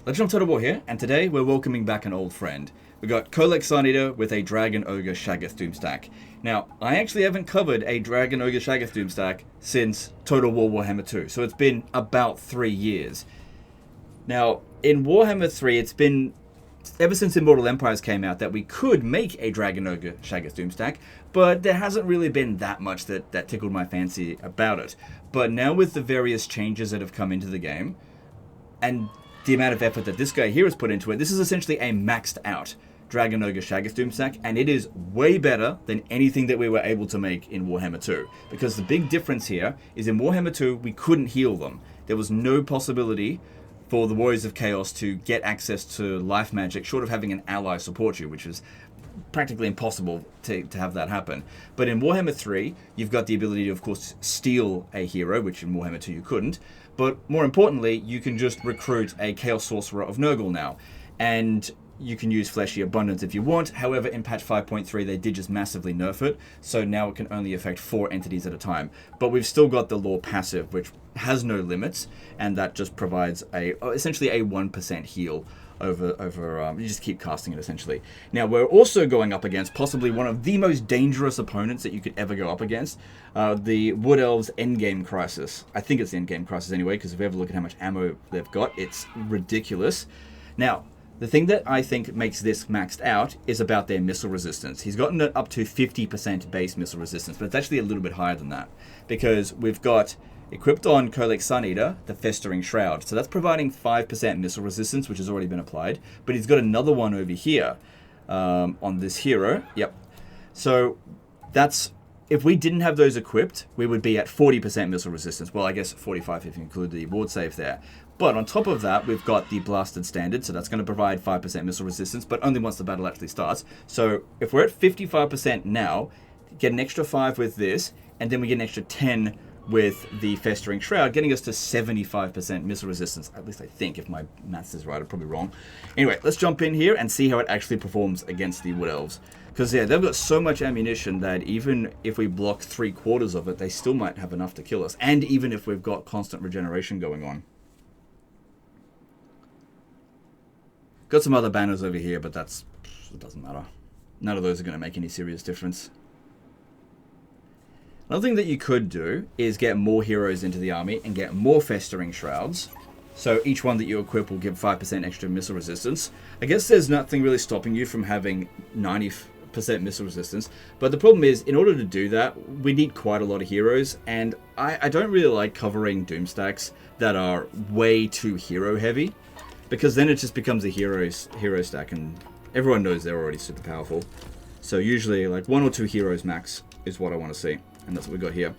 Legend of Total War here, and today we're welcoming back an old friend. We got Kolek Sun-Eater with a Dragon Ogre Shaggoth Doomstack. Now, I actually haven't covered a Dragon Ogre Shaggoth Doomstack since Total War Warhammer 2, so it's been about 3 years. Now, in Warhammer 3, it's been ever since Immortal Empires came out that we could make a Dragon Ogre Shaggoth Doomstack, but there hasn't really been that much that tickled my fancy about it. But now with the various changes that have come into the game, and the amount of effort that this guy here has put into it, this is essentially a maxed out Dragon Ogre Shaggoth Doomstack, and it is way better than anything that we were able to make in Warhammer 2. Because the big difference here is in Warhammer 2, we couldn't heal them. There was no possibility for the Warriors of Chaos to get access to life magic, short of having an ally support you, which is practically impossible to have that happen. But in Warhammer 3, you've got the ability to, of course, steal a hero, which in Warhammer 2 you couldn't. But more importantly, you can just recruit a Chaos Sorcerer of Nurgle now. And you can use Fleshy Abundance if you want. However, in patch 5.3, they did just massively nerf it. So now it can only affect 4 entities at a time. But we've still got the Law passive, which has no limits. And that just provides essentially a 1% heal over you just keep casting it essentially. Now we're also going up against possibly one of the most dangerous opponents that you could ever go up against, the Wood Elves Endgame Crisis. I think it's the Endgame Crisis anyway, because if you ever look at how much ammo they've got, it's ridiculous. Now, the thing that I think makes this maxed out is about their missile resistance. He's gotten it up to 50% base missile resistance, but it's actually a little bit higher than that, because we've got equipped on Kolek Sun-Eater, the Festering Shroud. So that's providing 5% missile resistance, which has already been applied. But he's got another one over here on this hero. Yep. So that's, if we didn't have those equipped, we would be at 40% missile resistance. Well, I guess 45 if you include the ward save there. But on top of that, we've got the Blasted Standard, so that's going to provide 5% missile resistance, but only once the battle actually starts. So if we're at 55% now, get an extra 5 with this, and then we get an extra 10 with the Festering Shroud, getting us to 75% missile resistance. At least I think, if my maths is right. I'm probably wrong. Anyway, let's jump in here and see how it actually performs against the Wood Elves. Because, yeah, they've got so much ammunition that even if we block 3/4 of it, they still might have enough to kill us. And even if we've got constant regeneration going on. Got some other banners over here, but it doesn't matter. None of those are going to make any serious difference. Another thing that you could do is get more heroes into the army and get more Festering Shrouds. So each one that you equip will give 5% extra missile resistance. I guess there's nothing really stopping you from having 90% missile resistance. But the problem is, in order to do that, we need quite a lot of heroes. And I don't really like covering Doomstacks that are way too hero heavy, because then it just becomes a hero stack, and everyone knows they're already super powerful. So usually like 1 or 2 heroes max is what I want to see. And that's what we got here.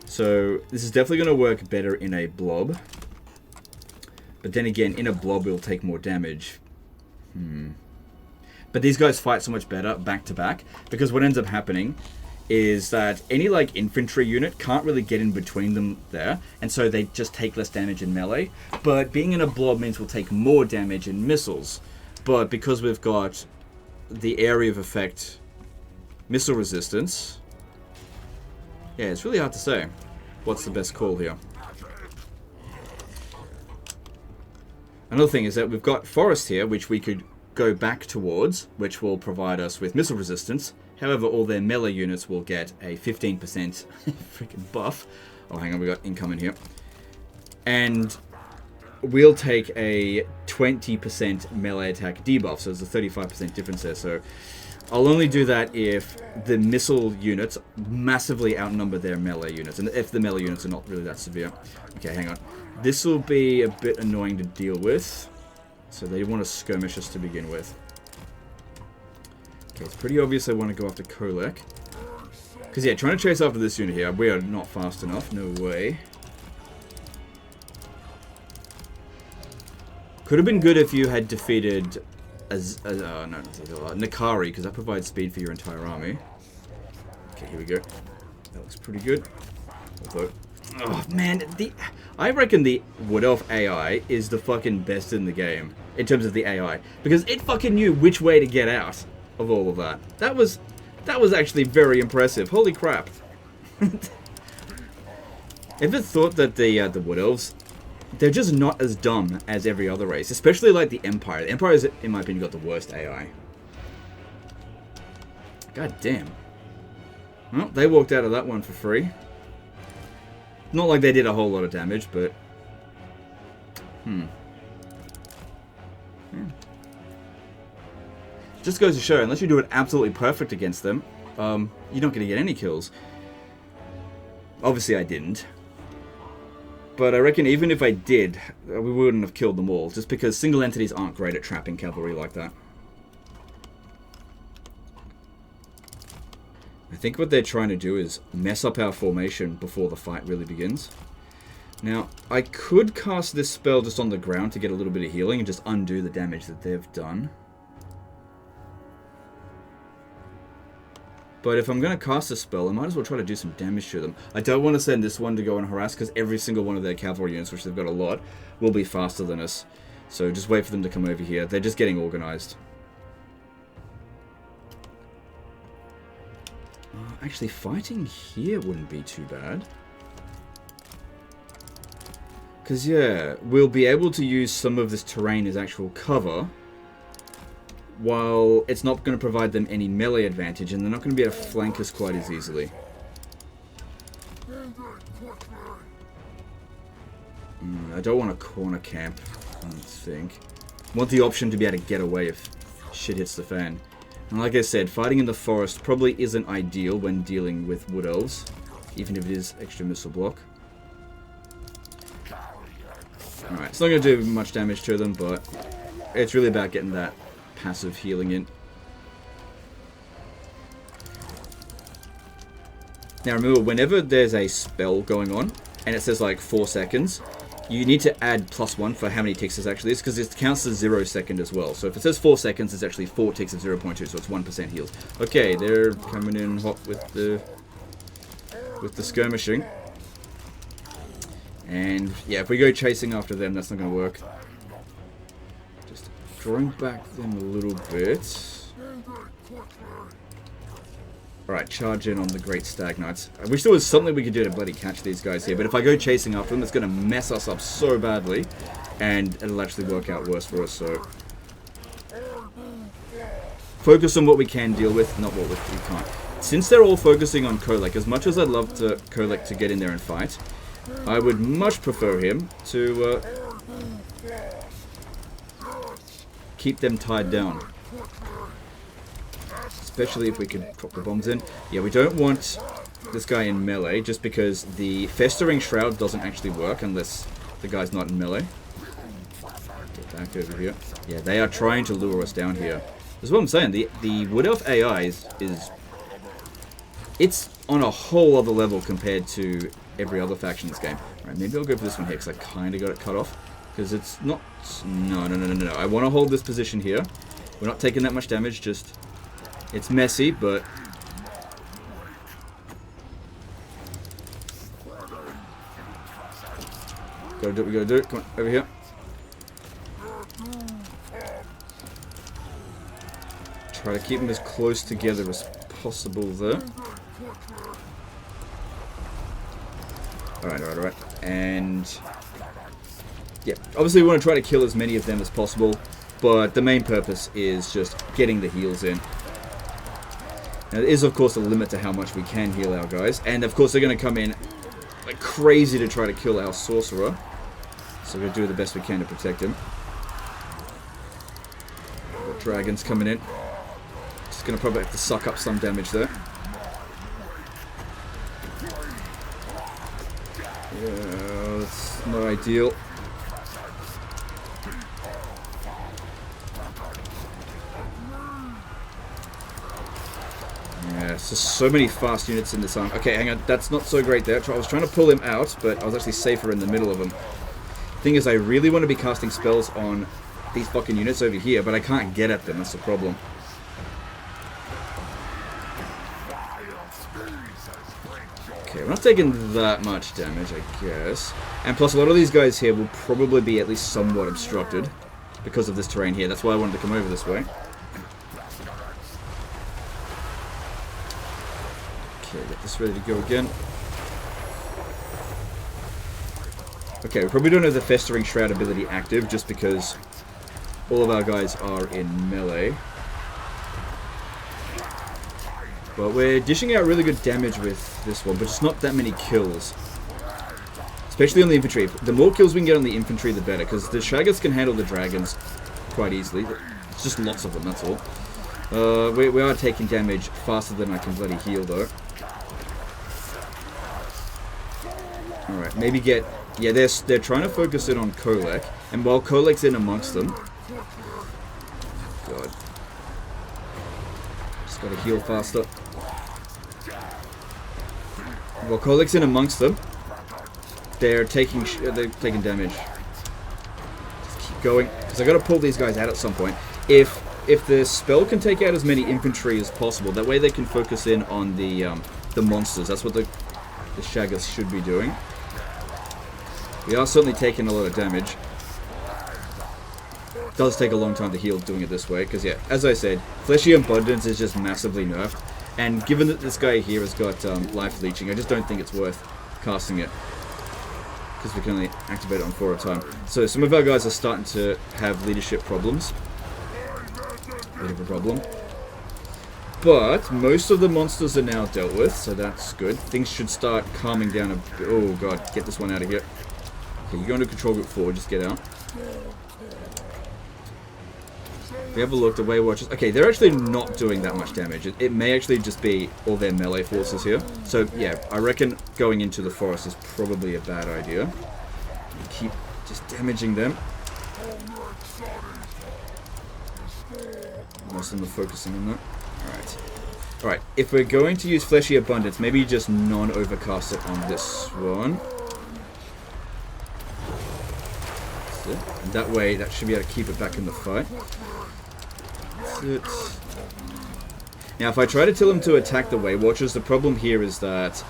So this is definitely going to work better in a blob. But then again, in a blob we'll take more damage. But these guys fight so much better back to back, because what ends up happening is that any like infantry unit can't really get in between them there, and so they just take less damage in melee. But being in a blob means we'll take more damage in missiles. But because we've got the area of effect missile resistance, yeah, it's really hard to say what's the best call here. Another thing is that we've got Forest here, which we could go back towards, which will provide us with missile resistance. However, all their melee units will get a 15% freaking buff. Oh, hang on, we got incoming here. And we'll take a 20% melee attack debuff, so there's a 35% difference there. So I'll only do that if the missile units massively outnumber their melee units, and if the melee units are not really that severe. Okay, hang on. This will be a bit annoying to deal with, so they want to skirmish us to begin with. Okay, it's pretty obvious I want to go after Kolek. Because, yeah, trying to chase after this unit here, we are not fast enough, no way. Could have been good if you had defeated Nakari, because that provides speed for your entire army. Okay, here we go. That looks pretty good. Although, oh man, I reckon the Wood Elf AI is the fucking best in the game in terms of the AI, because it fucking knew which way to get out of all of that. That was actually very impressive. Holy crap! Ever thought that the Wood Elves they're just not as dumb as every other race, especially like the Empire. The Empire is, in my opinion, got the worst AI. God damn. Well, they walked out of that one for free. Not like they did a whole lot of damage, but... Just goes to show, unless you do it absolutely perfect against them, you're not going to get any kills. Obviously I didn't. But I reckon even if I did, we wouldn't have killed them all, just because single entities aren't great at trapping cavalry like that. I think what they're trying to do is mess up our formation before the fight really begins. Now, I could cast this spell just on the ground to get a little bit of healing and just undo the damage that they've done. But if I'm going to cast a spell, I might as well try to do some damage to them. I don't want to send this one to go and harass, because every single one of their cavalry units, which they've got a lot, will be faster than us. So just wait for them to come over here. They're just getting organized. Actually, fighting here wouldn't be too bad. Because, yeah, we'll be able to use some of this terrain as actual cover, while it's not going to provide them any melee advantage, and they're not going to be able to flank us quite as easily. I don't want a corner camp, I don't think. I want the option to be able to get away if shit hits the fan. And like I said, fighting in the forest probably isn't ideal when dealing with wood elves, even if it is extra missile block. Alright, it's not going to do much damage to them, but it's really about getting that passive healing in. Now remember, whenever there's a spell going on, and it says like 4 seconds, you need to add +1 for how many ticks this actually is, because it counts as 0 second as well. So if it says 4 seconds, it's actually 4 ticks of 0.2, so it's 1% heals. Okay, they're coming in hot with the skirmishing. And yeah, if we go chasing after them, that's not going to work. Just drawing back them a little bit. Alright, charge in on the Great Stag Knights. I wish there was something we could do to bloody catch these guys here, but if I go chasing after them, it's going to mess us up so badly, and it'll actually work out worse for us, so... Focus on what we can deal with, not what we can't. Since they're all focusing on Kolek, as much as I'd love to Kolek to get in there and fight, I would much prefer him to keep them tied down. Especially if we can drop the bombs in. Yeah, we don't want this guy in melee, just because the Festering Shroud doesn't actually work unless the guy's not in melee. Get back over here. Yeah, they are trying to lure us down here. That's what I'm saying. The Wood Elf AI is... It's on a whole other level compared to every other faction in this game. Alright, maybe I'll go for this one here, because I kind of got it cut off. Because it's not... No. I want to hold this position here. We're not taking that much damage, just... It's messy, but... Gotta do what we gotta do. Come on, over here. Try to keep them as close together as possible there. Alright. And... yeah, obviously we want to try to kill as many of them as possible, but the main purpose is just getting the heals in. Now, there is, of course, a limit to how much we can heal our guys. And, of course, they're going to come in like crazy to try to kill our sorcerer. So we're going to do the best we can to protect him. The dragon's coming in. Just going to probably have to suck up some damage there. Yeah, that's not ideal. Yeah, there's just so many fast units in this arm. Okay, hang on, that's not so great there. I was trying to pull him out, but I was actually safer in the middle of him. Thing is, I really want to be casting spells on these fucking units over here, but I can't get at them, that's the problem. Okay, we're not taking that much damage, I guess. And plus, a lot of these guys here will probably be at least somewhat obstructed because of this terrain here. That's why I wanted to come over this way. Okay, get this ready to go again. Okay, we probably don't have the Festering Shroud ability active just because all of our guys are in melee. But we're dishing out really good damage with this one, but just not that many kills. Especially on the infantry. The more kills we can get on the infantry, the better, because the Shaggers can handle the dragons quite easily. It's just lots of them, that's all. We are taking damage faster than I can bloody heal, though. Alright, maybe get... Yeah, they're trying to focus in on Kolek, and while Kolek's in amongst them... God. Just gotta heal faster. While Kolek's in amongst them, they're taking damage. Just keep going, because I gotta pull these guys out at some point. If the spell can take out as many infantry as possible, that way they can focus in on the monsters. That's what the Shaggers should be doing. We are certainly taking a lot of damage. It does take a long time to heal doing it this way, because yeah, as I said, Fleshy Abundance is just massively nerfed. And given that this guy here has got life leeching, I just don't think it's worth casting it. Because we can only activate it on 4 at a time. So some of our guys are starting to have leadership problems. Bit of a problem. But most of the monsters are now dealt with, so that's good. Things should start calming down a bit. Oh god, get this one out of here. Okay, you go into control group 4, just get out. We have a look at Waywatchers. Okay, they're actually not doing that much damage. It may actually just be all their melee forces here. So yeah, I reckon going into the forest is probably a bad idea. Keep just damaging them. Most of them are focusing on that. Alright. Alright, if we're going to use Fleshy Abundance, maybe just non-overcast it on this one. That's it. And that way, that should be able to keep it back in the fight. It. Now, if I try to tell him to attack the Waywatchers, the problem here is that...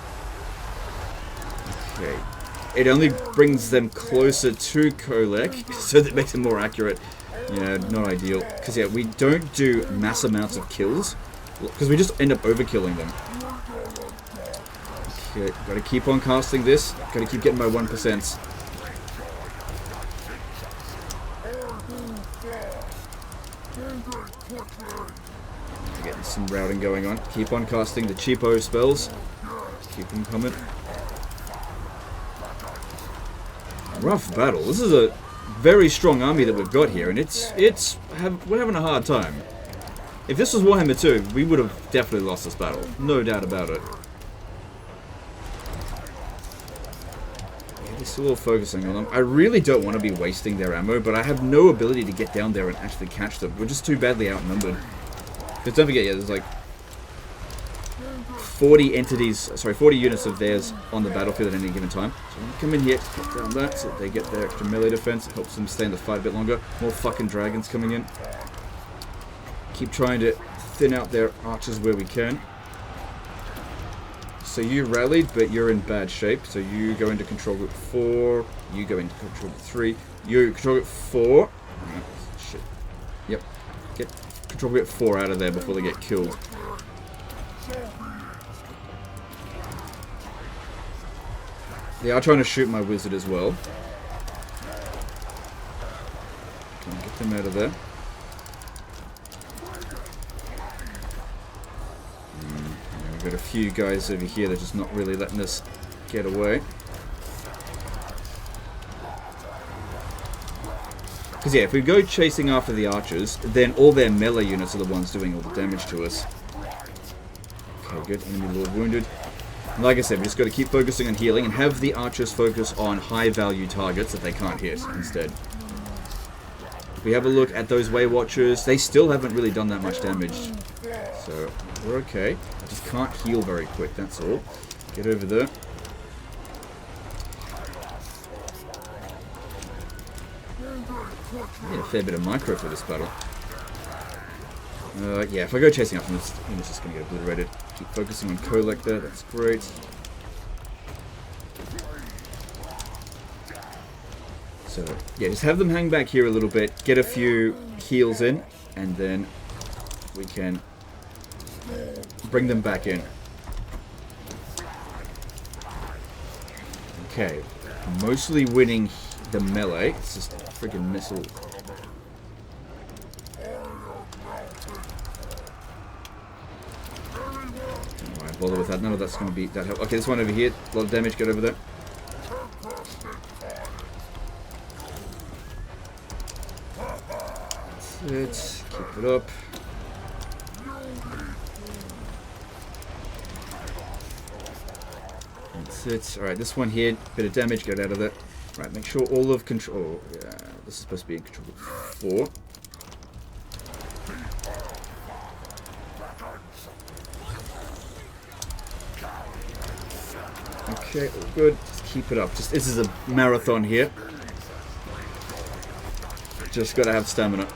Okay. It only brings them closer to Kolek, so that makes it more accurate. Yeah, not ideal. Because, yeah, we don't do mass amounts of kills, because we just end up overkilling them. Okay, gotta keep on casting this. Gotta keep getting my 1%. Getting some routing going on. Keep on casting the cheapo spells. Keep them coming. Rough battle. This is a very strong army that we've got here, and we're having a hard time. If this was Warhammer 2, we would have definitely lost this battle. No doubt about it. Yeah, they're still all focusing on them. I really don't want to be wasting their ammo, but I have no ability to get down there and actually catch them. We're just too badly outnumbered. Because don't forget, yeah, there's like 40 units of theirs on the battlefield at any given time. So I'm going to come in here, put down that, so that they get their extra melee defense. It helps them stay in the fight a bit longer. More fucking dragons coming in. Keep trying to thin out their archers where we can. So you rallied, but you're in bad shape. So you go into control group 4. You go into control group 3. You control group 4. Shit. Yep. Get control group 4 out of there before they get killed. They are trying to shoot my wizard as well. Can I get them out of there? We've got a few guys over here that are just not really letting us get away. Because yeah, if we go chasing after the archers, then all their melee units are the ones doing all the damage to us. Okay, good. Enemy lord wounded. And like I said, we just got to keep focusing on healing and have the archers focus on high-value targets that they can't hit instead. If we have a look at those Waywatchers, they still haven't really done that much damage. So, we're okay. I just can't heal very quick, that's all. Get over there. Yeah, a fair bit of micro for this battle. Yeah, if I go chasing after them, it's just going to get obliterated. Keep focusing on Kolek there, that's great. So, yeah, just have them hang back here a little bit, get a few heals in, and then we can bring them back in. Okay, Mostly winning the melee. It's just a freaking missile. Don't worry, bother with that. None of that's going to be that help. Okay, this one over here. A lot of damage. Get over there. That's it. Keep it up. That's it. Alright, this one here. Bit of damage. Get out of that. Right, make sure all of control... Oh, yeah, this is supposed to be in control of 4. Okay, all good. Just keep it up. This is a marathon here. Just gotta have stamina.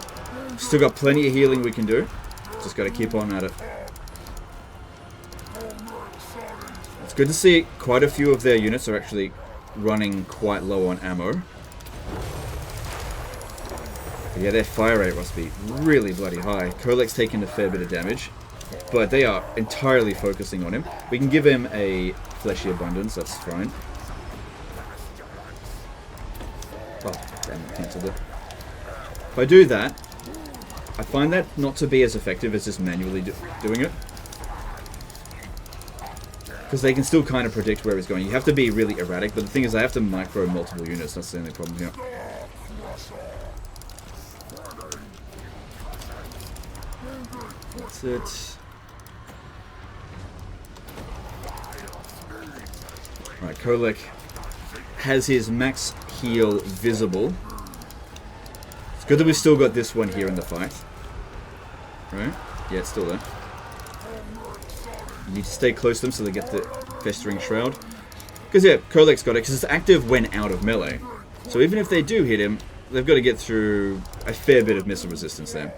Still got plenty of healing we can do. Just gotta keep on at it. It's good to see quite a few of their units are actually running quite low on ammo. But yeah, their fire rate must be really bloody high. Kolek's taking a fair bit of damage, but they are entirely focusing on him. We can give him a fleshy abundance, that's fine. Oh, damn, I cancelled it. If I do that, I find that not to be as effective as just manually doing it. Because they can still kind of predict where he's going. You have to be really erratic, but the thing is I have to micro multiple units. That's the only problem here. That's it. Alright, Kolek has his max heal visible. It's good that we've still got this one here in the fight. Right? Yeah, it's still there. You need to stay close to them so they get the Festering Shroud. Because, yeah, Kolek's got it, because it's active when out of melee. So even if they do hit him, they've got to get through a fair bit of missile resistance there.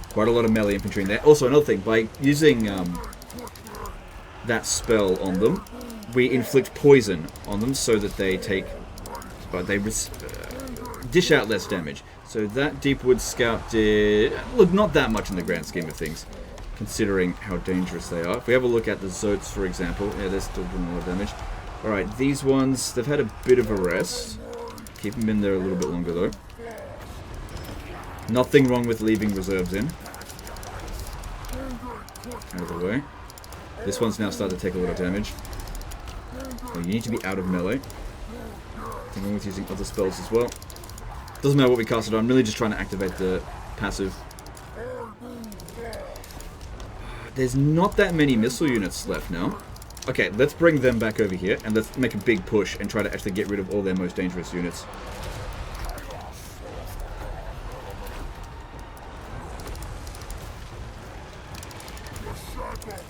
Quite a lot of melee infantry in there. Also, another thing, by using that spell on them, we inflict poison on them so that they take... they dish out less damage. So that Deepwood Scout did... Look, not that much in the grand scheme of things, considering how dangerous they are. If we have a look at the Zotes, for example, yeah, they're still doing a lot of damage. Alright, these ones, they've had a bit of a rest. Keep them in there a little bit longer, though. Nothing wrong with leaving reserves in. Out of the way. This one's now started to take a lot of damage. Well, you need to be out of melee. Nothing wrong with using other spells as well. Doesn't matter what we cast it on, I'm really just trying to activate the passive. There's not that many missile units left now. Okay, let's bring them back over here, and let's make a big push and try to actually get rid of all their most dangerous units.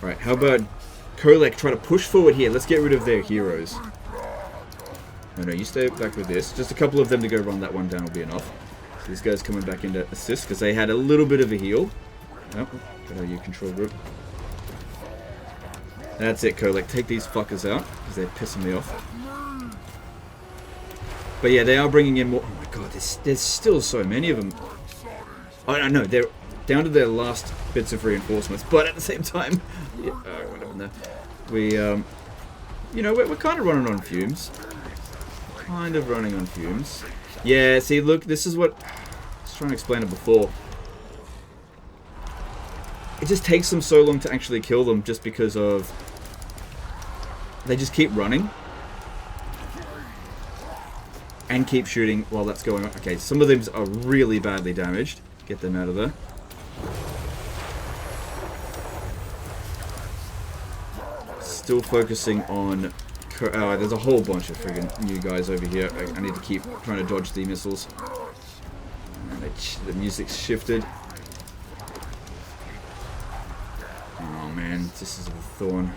Alright, how about Kolek try to push forward here? Let's get rid of their heroes. No, you stay back with this. Just a couple of them to go run that one down will be enough. So these guys coming back in to assist because they had a little bit of a heal. Oh, get out of your control group. That's it, Kolek. Take these fuckers out because they're pissing me off. But yeah, they are bringing in more. Oh my god, there's still so many of them. Oh no, they're down to their last bits of reinforcements. But at the same time, yeah, what happened there? We, you know, we're kind of running on fumes. Kind of running on fumes. Yeah, see, look, this is what... I was trying to explain it before. It just takes them so long to actually kill them just because of... They just keep running. And keep shooting while that's going on. Okay, some of them are really badly damaged. Get them out of there. Still focusing on... there's a whole bunch of friggin' new guys over here. I need to keep trying to dodge the missiles. And the music's shifted. Oh man, this is a thorn.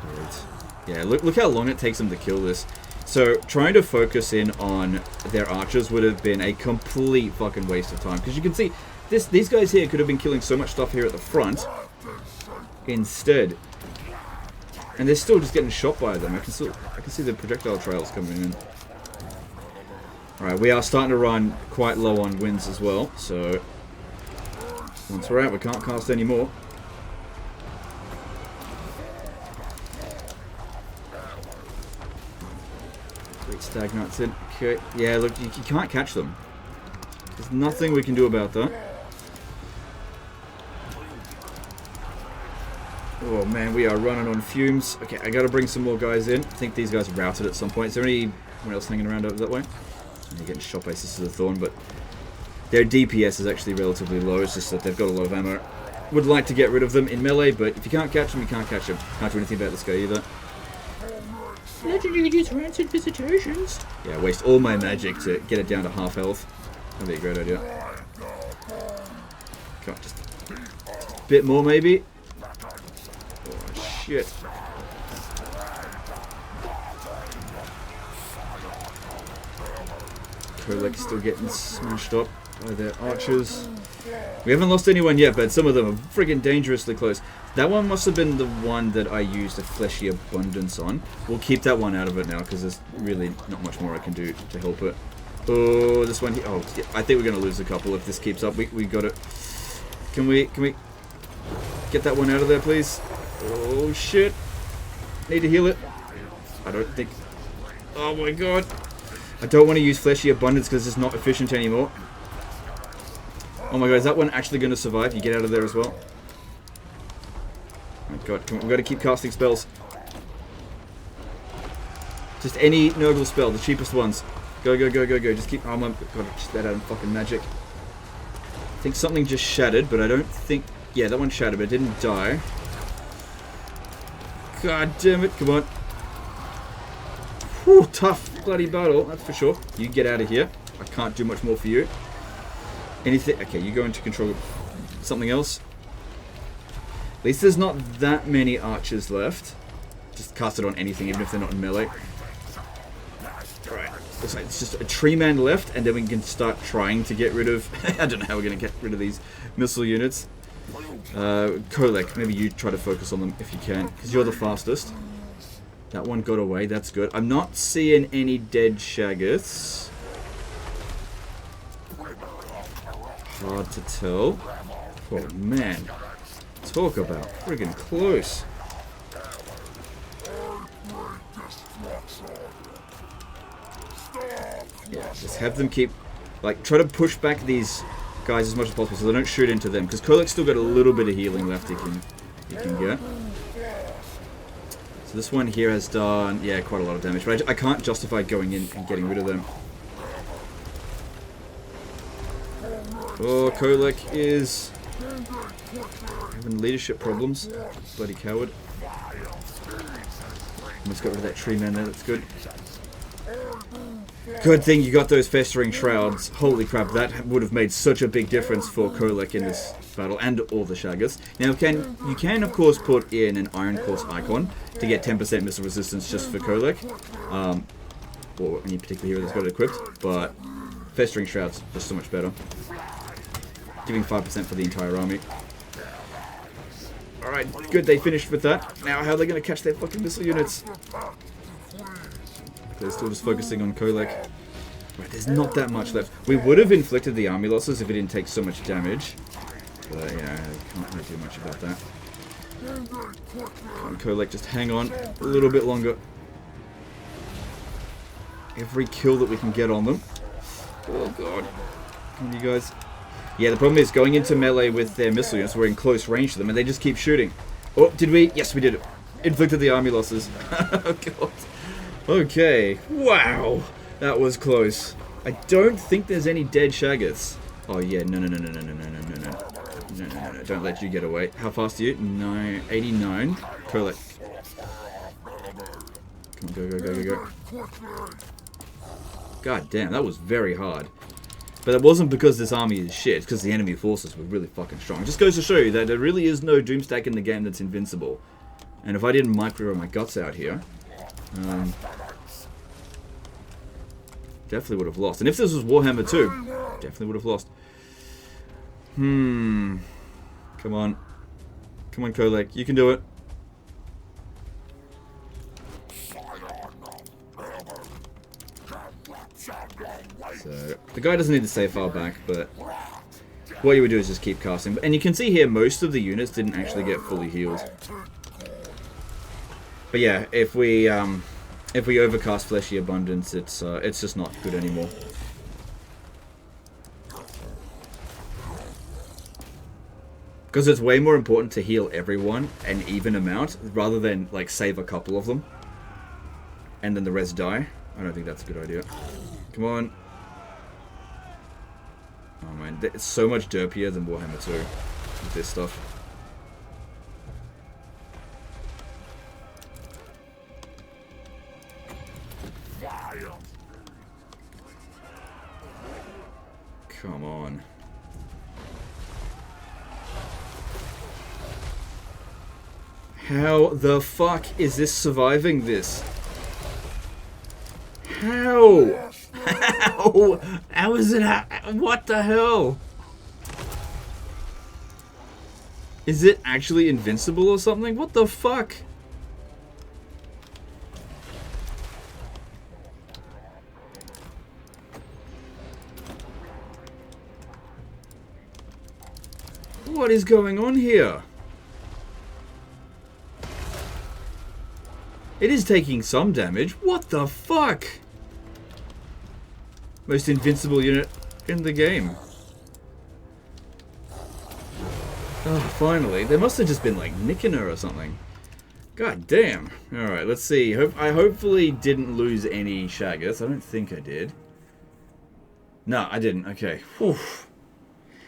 Right. Yeah, look how long it takes them to kill this. So, trying to focus in on their archers would have been a complete fucking waste of time. Because you can see, these guys here could have been killing so much stuff here at the front. Instead... And they're still just getting shot by them. I can see the projectile trails coming in. Alright, we are starting to run quite low on winds as well, so once we're out, we can't cast any more. Stagnuts in. Okay. Yeah, look, you can't catch them. There's nothing we can do about that. Oh man, we are running on fumes. Okay, I gotta bring some more guys in. I think these guys routed at some point. Is there anyone else hanging around over that way? They're getting shot by Sisters of Thorn, but their DPS is actually relatively low. It's just that they've got a lot of ammo. Would like to get rid of them in melee, but if you can't catch them, you can't catch them. Can't do anything about this guy either. Legendary just rancid visitations. Yeah, waste all my magic to get it down to half health. That'd be a great idea. Come on, just a bit more maybe. Oh shit. Kolek's still getting smashed up by their archers. We haven't lost anyone yet, but some of them are friggin' dangerously close. That one must have been the one that I used a fleshy abundance on. We'll keep that one out of it now, because there's really not much more I can do to help it. Oh, this one here. Oh, yeah, I think we're going to lose a couple if this keeps up. We got it. Can we get that one out of there, please? Oh, shit. Need to heal it. I don't think... Oh, my God. I don't want to use fleshy abundance because it's not efficient anymore. Oh, my God. Is that one actually going to survive? You get out of there as well. Oh, my God. Come on. We've got to keep casting spells. Just any Nurgle spell. The cheapest ones. Go, go, go, go, go. Just keep... Oh my God, just that out of fucking magic. I think something just shattered, but I don't think... Yeah, that one shattered, but it didn't die. God damn it. Come on. Whew, tough bloody battle, that's for sure. You get out of here. I can't do much more for you. Anything... Okay, you go into control of something else. At least there's not that many archers left. Just cast it on anything, even if they're not in melee. Alright. Looks like it's just a tree man left, and then we can start trying to get rid of... I don't know how we're going to get rid of these missile units. Kolek, maybe you try to focus on them if you can, because you're the fastest. That one got away, that's good. I'm not seeing any dead Shaggoths. Hard to tell. Oh man. Talk about friggin' close. Yeah, just have them keep, like, try to push back these guys as much as possible so they don't shoot into them. Because Kolek's still got a little bit of healing left he can get. So this one here has done, yeah, quite a lot of damage. But I can't justify going in and getting rid of them. Oh, Kolek is having leadership problems. Bloody coward. Almost got rid of that tree man there, that's good. Good thing you got those festering shrouds. Holy crap, that would have made such a big difference for Kolek in this battle, and all the Shaggoths. Now, you can of course put in an Iron Course icon to get 10% missile resistance just for Kolek, or any particular hero that's got it equipped, but festering shrouds just so much better. Giving 5% for the entire army. Alright, good, they finished with that. Now, how are they going to catch their fucking missile units? They're still just focusing on Kolek. Right, there's not that much left. We would have inflicted the army losses if it didn't take so much damage. But, yeah, can't really do much about that. Come on, Kolek, just hang on a little bit longer. Every kill that we can get on them. Oh, God. Come on, you guys. Yeah, the problem is going into melee with their missile units, we're in close range to them, and they just keep shooting. Oh, did we? Yes, we did it. Inflicted the army losses. Oh, God. Okay. Wow. That was close. I don't think there's any dead Shaggoths. Oh, yeah. No. No. Don't let you get away. How fast are you? 89. Kolek. Come on, go. God damn, that was very hard. But that wasn't because this army is shit, it's because the enemy forces were really fucking strong. It just goes to show you that there really is no Doomstack in the game that's invincible. And if I didn't micro my guts out here, definitely would have lost. And if this was Warhammer 2, definitely would have lost. Come on. Come on, Kolek. You can do it. So, the guy doesn't need to stay far back, but what you would do is just keep casting. And you can see here, most of the units didn't actually get fully healed. But yeah, if we If we overcast Fleshy Abundance, it's just not good anymore. Because it's way more important to heal everyone an even amount, rather than, like, save a couple of them. And then the rest die. I don't think that's a good idea. Come on. Oh man, it's so much derpier than Warhammer 2 with this stuff. Come on. How the fuck is this surviving this? How? How? How is it? What the hell? Is it actually invincible or something? What the fuck? What is going on here? It is taking some damage. What the fuck? Most invincible unit in the game. Oh, finally. They must have just been, like, nicking her or something. God damn. Alright, let's see. I hopefully didn't lose any Shaggoths. I don't think I did. No, I didn't. Okay.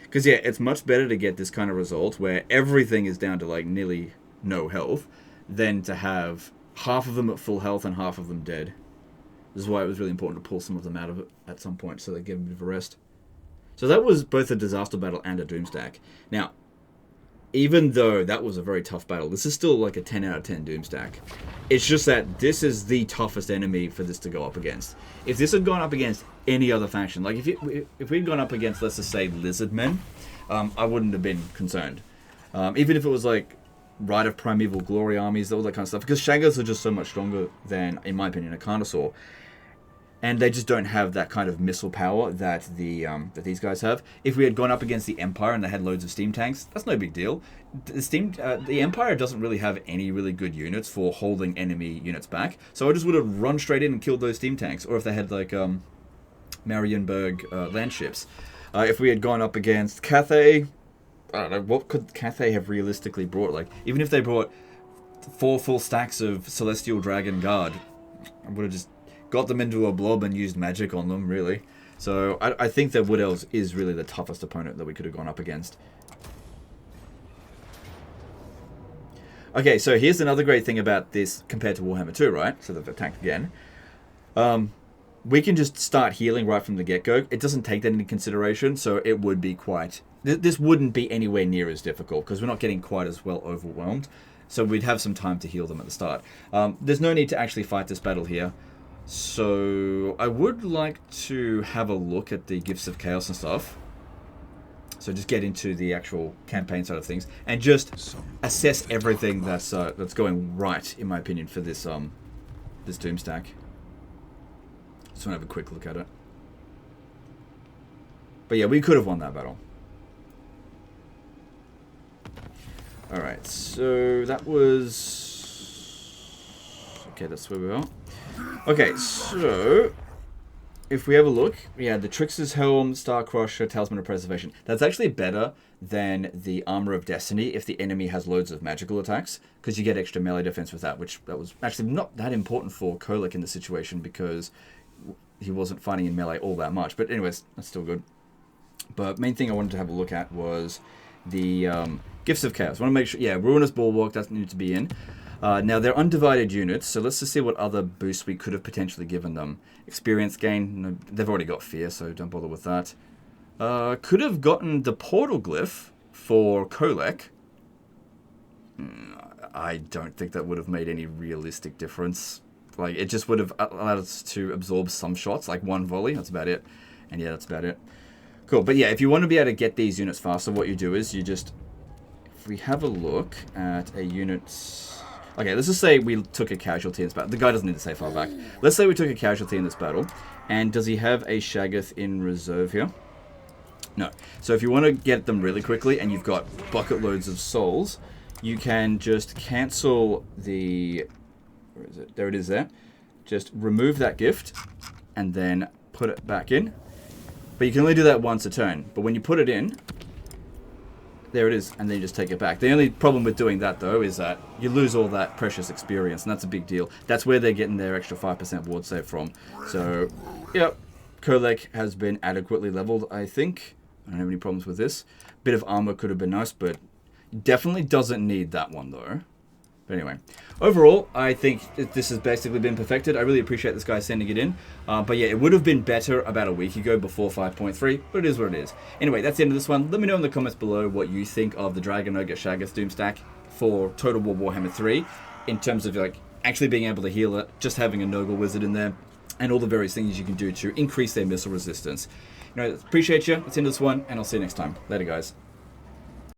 Because, yeah, it's much better to get this kind of result where everything is down to, like, nearly no health than to have half of them at full health and half of them dead. This is why it was really important to pull some of them out of it at some point so they get a bit of a rest. So that was both a disaster battle and a Doomstack. Now, even though that was a very tough battle, this is still like a 10 out of 10 Doomstack. It's just that this is the toughest enemy for this to go up against. If this had gone up against any other faction, like if we'd gone up against, let's just say, Lizardmen, I wouldn't have been concerned. Even if it was like Rite of Primeval Glory armies, all that kind of stuff, because Shaggoths are just so much stronger than, in my opinion, a Carnosaur. And they just don't have that kind of missile power that that these guys have. If we had gone up against the Empire and they had loads of steam tanks, that's no big deal. The Empire doesn't really have any really good units for holding enemy units back, so I just would have run straight in and killed those steam tanks. Or if they had like Marienburg land ships. If we had gone up against Cathay, I don't know, what could Cathay have realistically brought? Like, even if they brought 4 full stacks of Celestial Dragon Guard, I would have just got them into a blob and used magic on them, really. So I think that Wood Elves is really the toughest opponent that we could have gone up against. Okay, so here's another great thing about this compared to Warhammer 2, right? So they've attacked again. We can just start healing right from the get-go. It doesn't take that into consideration, so it would be quite... This wouldn't be anywhere near as difficult, because we're not getting quite as well overwhelmed. So we'd have some time to heal them at the start. There's no need to actually fight this battle here. So I would like to have a look at the Gifts of Chaos and stuff. So just get into the actual campaign side of things and just assess everything that's going right, in my opinion, for this this Doomstack. Just want to have a quick look at it. But yeah, we could have won that battle. All right, so that was okay. That's where we are. Okay, so if we have a look, yeah, the Trickster's Helm, Star Crusher, Talisman of Preservation. That's actually better than the Armor of Destiny if the enemy has loads of magical attacks, because you get extra melee defense with that, which that was actually not that important for Kolick in the situation because he wasn't fighting in melee all that much. But anyways, that's still good. But main thing I wanted to have a look at was the Gifts of Chaos. I want to make sure, yeah, Ruinous Bulwark, that needed to be in. Now, they're undivided units, so let's just see what other boosts we could have potentially given them. Experience gain, no, they've already got Fear, so don't bother with that. Could have gotten the Portal Glyph for Kolick. I don't think that would have made any realistic difference. Like, it just would have allowed us to absorb some shots, like one volley, that's about it. And yeah, that's about it. Cool, but yeah, if you want to be able to get these units faster, what you do is you just... If we have a look at a unit... Okay, let's just say we took a casualty in this battle. The guy doesn't need to stay far back. Let's say we took a casualty in this battle. And does he have a Shaggoth in reserve here? No. So if you want to get them really quickly and you've got bucket loads of souls, you can just cancel the... Where is it? There it is there. just remove that gift and then put it back in. But you can only do that once a turn. But when you put it in, there it is, and then you just take it back. The only problem with doing that, though, is that you lose all that precious experience, and that's a big deal. That's where they're getting their extra 5% ward save from. So, yep, Kolek has been adequately leveled, I think. I don't have any problems with this. Bit of armor could have been nice, but definitely doesn't need that one, though. But anyway, overall, I think this has basically been perfected. I really appreciate this guy sending it in. But yeah, it would have been better about a week ago before 5.3, but it is what it is. Anyway, that's the end of this one. Let me know in the comments below what you think of the Dragon Ogre Shaggoth Doomstack for Total War Warhammer 3, in terms of like actually being able to heal it, just having a Nurgle Wizard in there, and all the various things you can do to increase their missile resistance. You know, appreciate you. That's the end of this one, and I'll see you next time. Later, guys.